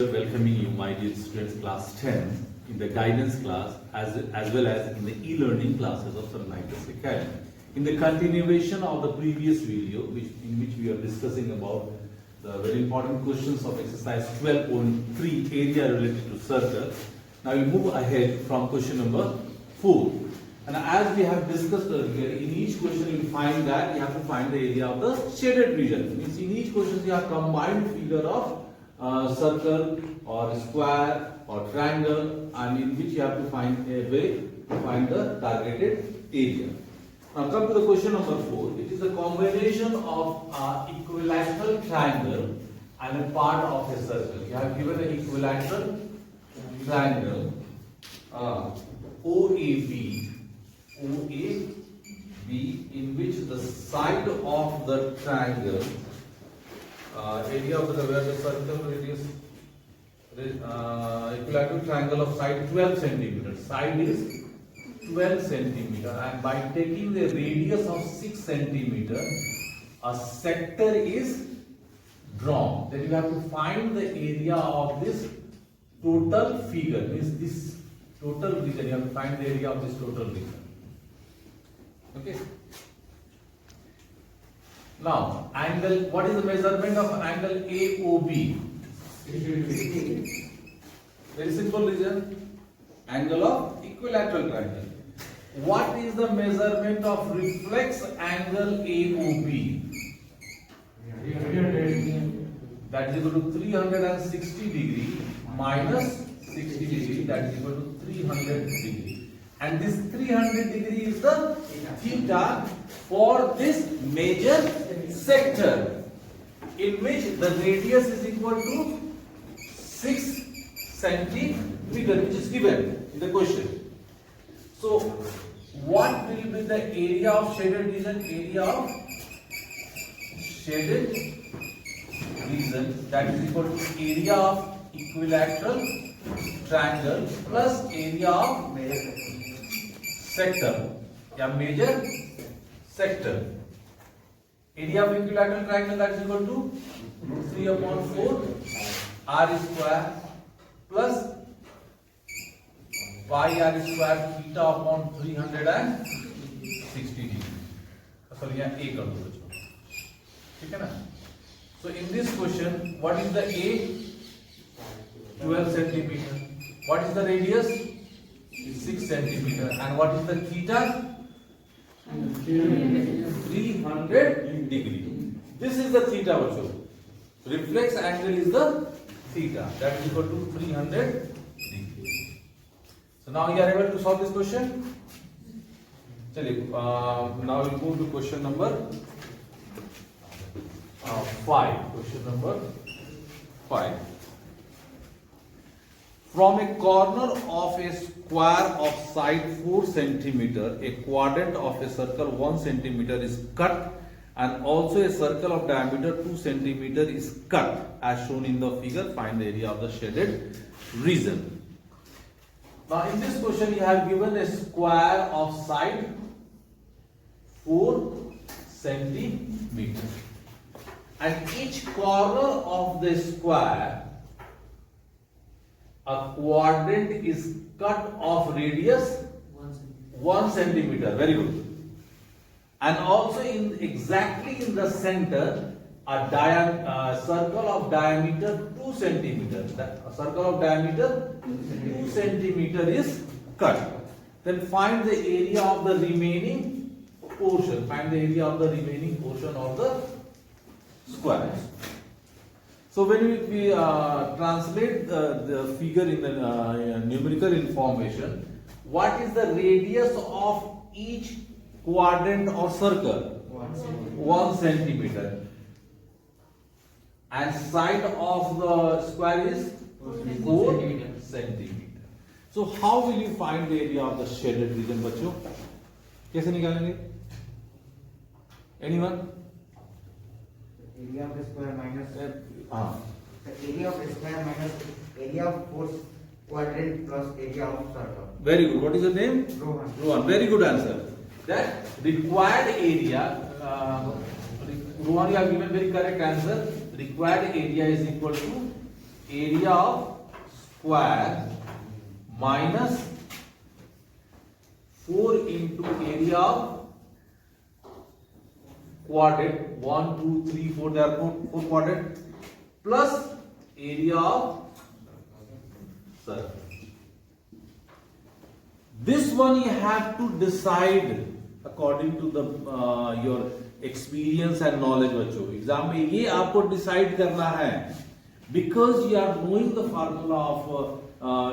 Welcoming you, my dear students, class 10 in the guidance class as well as in the e-learning classes of Sun Lighters Academy. In the continuation of the previous video, in which we are discussing about the very important questions of exercise 12.3 area related to circle. Now we move ahead from question number 4. And as we have discussed earlier, in each question you will find that you have to find the area of the shaded region. Means in each question you have combined figure of circle or square or triangle, and in which you have to find a way to find the targeted area. Now come to the question number 4. It is a combination of equilateral triangle and a part of a circle. You have given an equilateral triangle OAB, in which the side of the triangle, area of the where the circle radius, equilateral triangle of side 12 centimeters. Side is 12 centimeter, and by taking the radius of 6 centimeter, a sector is drawn. Then you have to find the area of this total figure. Means this total region. You have to find the area of this total region. Okay. Now, angle, what is the measurement of angle AOB? Very simple reason. Angle of equilateral triangle. What is the measurement of reflex angle AOB? That is equal to 360 degree minus 60 degree. That is equal to 300 degree. And this 300 degree is the theta for this major sector, in which the radius is equal to 6 centimeter, which is given in the question. So, what will be the area of shaded region? Area of shaded region, that is equal to area of equilateral triangle plus area of sector, major sector. Area of equilateral triangle, that is equal to root 3 upon 4 r square plus pi r square theta upon 360 degree. Sorry, यहाँ a कर दो बच्चों, ठीक है ना? So in this question, what is the a? 12 centimeter. What is the radius? 6 centimeter. And what is the theta? 300 degree. This is the theta also. Reflex angle is the theta. That is equal to 300 degree. So now you are able to solve this question. Now we move to question number 5. Question number 5. From a corner of a square of side 4 centimeter, a quadrant of a circle 1 centimeter is cut, and also a circle of diameter 2 centimeter is cut, as shown in the figure. Find the area of the shaded region. Now in this question you have given a square of side 4 centimeter, and each corner of the square, a quadrant is cut of radius 1 centimeter. Very good. And also exactly in the center, a circle of diameter 2 centimeter. A circle of diameter 2 centimeter is cut. Then find the area of the remaining portion. Find the area of the remaining portion of the square. So when we translate the figure in the numerical information, what is the radius of each quadrant or circle? 1 centimeter. And side of the square is 4 centimeter. So how will you find the area of the shaded region, बच्चों? कैसे निकालेंगे? Anyone? Area of the square minus the area of the square minus area of 4 quadrant plus area of circle. Very good. What is your name? Rohan. Rohan. Very good answer. That required area, Rohan, you have given very correct answer. Required area is equal to area of square minus 4 into area of quadrant. 1, 2, 3, 4. There are four quadrant plus area of circle. This one you have to decide according to the your experience and knowledge बच्चों. Exam में ये आपको decide करना है because you are knowing the formula of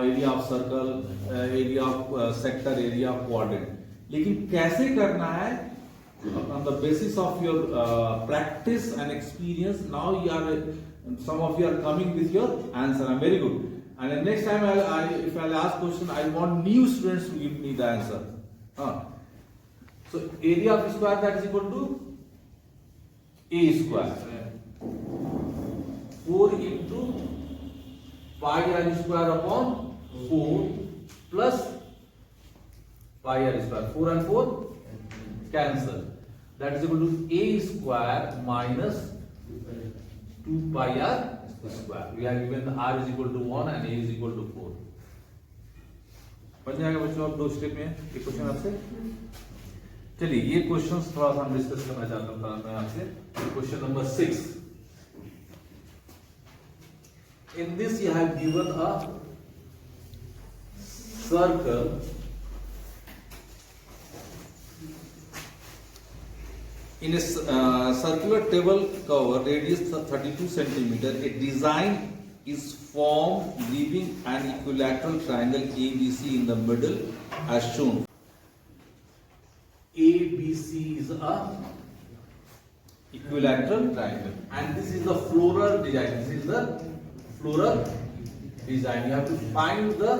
area of circle, area of sector, area of quadrant. लेकिन कैसे करना है on the basis of your practice and experience. Now you are some of you are coming with your answer. I'm very good. And the next time if I'll ask question, I want new students to give me the answer. So area of square, that is equal to a square. 4 into pi r square upon 4 plus pi r square. 4 and 4 cancel. That is equal to a square minus 2 pi r square. We have given r is equal to 1 and a is equal to 4. बन जाएगा बच्चों. अब दो step में एक question आपसे. चलिए ये क्वेश्चंस थोड़ा सा हम डिस्कस करना चाहता हूं मैं आपसे. Question number 6. In this you have given a circle in a circular table cover radius 32 centimeter. A design is formed leaving an equilateral triangle ABC in the middle as shown. ABC is a equilateral triangle and this is the floral design. This is the floral design. You have to find the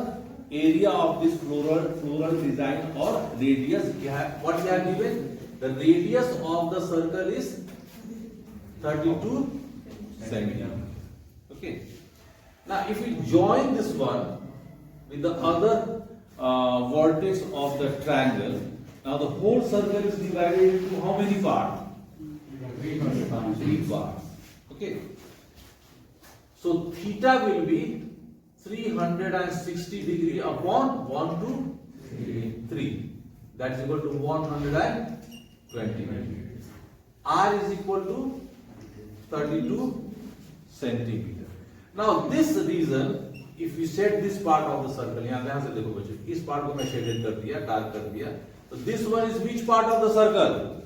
area of this floral design or radius. What we have given? The radius of the circle is 32 centimeter. Okay. Now if we join this one with the other vertex of the triangle, now the whole circle is divided into how many parts? 3 parts. Okay. So theta will be 360 degree upon 1 to 3. That is equal to 120. R is equal to 32 centimeter. Now this region, if you set this part of the circle, यहाँ से देखो बच्चों, इस part को मैं shaded कर दिया, dark कर दिया. So this one is which part of the circle?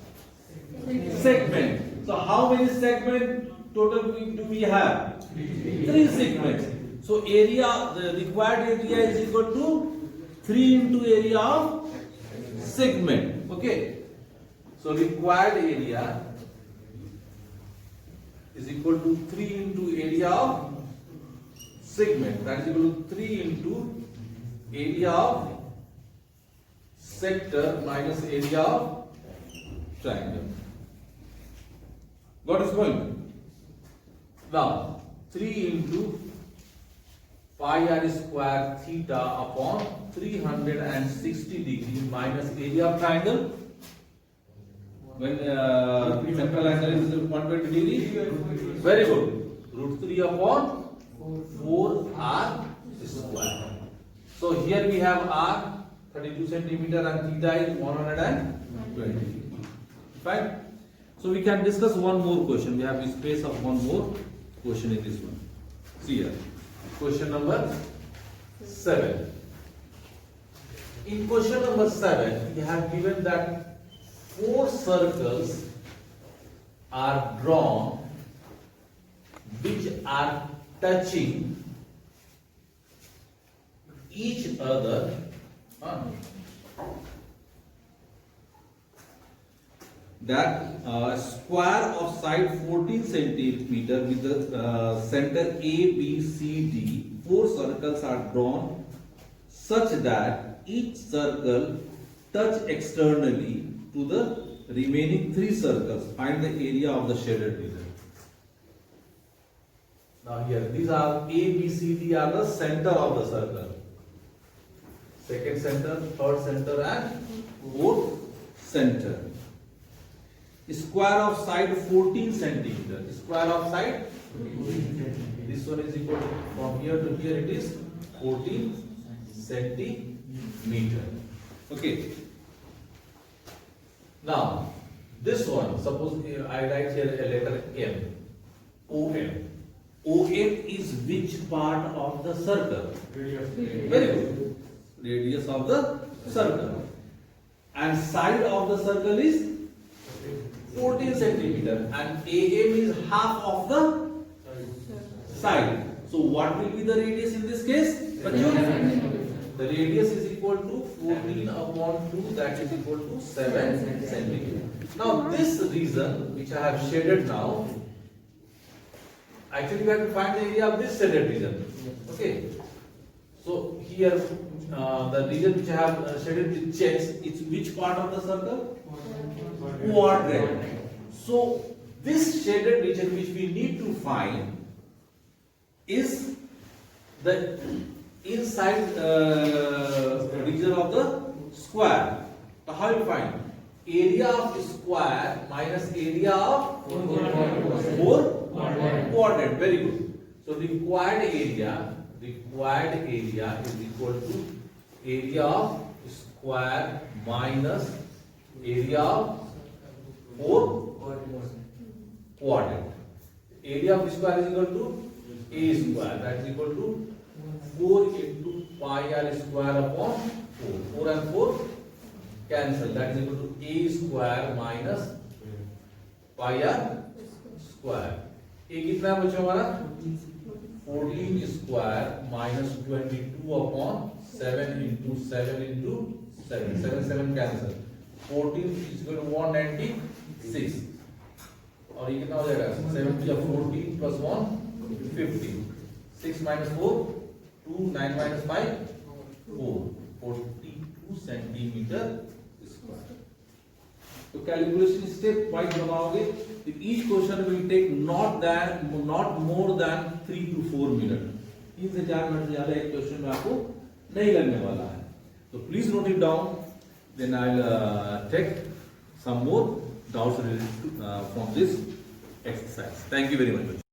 Segment. So how many segments total do we have? 3 segments. So area, the required area is equal to 3 into area of segment. Okay. So required area is equal to 3 into area of segment. That is equal to 3 into area of sector minus area of triangle. Got this point? Now 3 into pi r square theta upon 360 degree minus area of triangle. When central angle is 120 degree. Very good. Root 3 upon 4 r square. So here we have r 32 centimeter and theta is 120. Fine. So we can discuss one more question. We have a space of one more question in this one. See here. Question number 7. In question number 7, we have given that 4 circles are drawn which are touching each other. That square of side 14 centimeter with the center A, B, C, D. 4 circles are drawn such that each circle touch externally to the remaining 3 circles. Find the area of the shaded region. Now here, these are A, B, C, D are the center of the circle. Second center, third center and fourth center. Square of side 14 centimeter. Square of side this one is equal to, from here to here it is 14 centimeter. Okay. Now, this one, suppose I write here a letter M, OM. OM is which part of the circle? Very good. Radius of the circle. And side of the circle is 14 centimeter. And AM is half of the side. So what will be the radius in this case? The radius is equal to 14 upon 2, that is equal to 7 centimeter. Now this region which I have shaded now, actually we have to find the area of this shaded region. Okay. So here the region which I have shaded with checks, it's which part of the circle? Quadrant. So this shaded region which we need to find is the inside region of the square. So how you find? Area of square minus area of 4 quadrant. Very good. So required area is equal to area of square minus area of 4 quadrant. Area of square is equal to a square, that is equal to 4 into pi r square upon 4. 4 and 4 cancel, that is equal to a square minus pi r square. A कितना बचा हमारा? 14 square minus 22 upon 7 into 7 into 7. 7 cancel. 14 is equal to 196. और ये कितना हो जाएगा? 7 to 14 plus 1 15. 6 minus 4 2, 9 minus 5 4. 42 centimeter square. तो calculation step wise बनाओगे तो each question will take not more than 3 to 4 minute. 3 से 4 मिनट से ज्यादा एक क्वेश्चन में आपको नहीं लगने वाला है. तो please note it down, then I will take some more doubts related from this exercise. Thank you very much.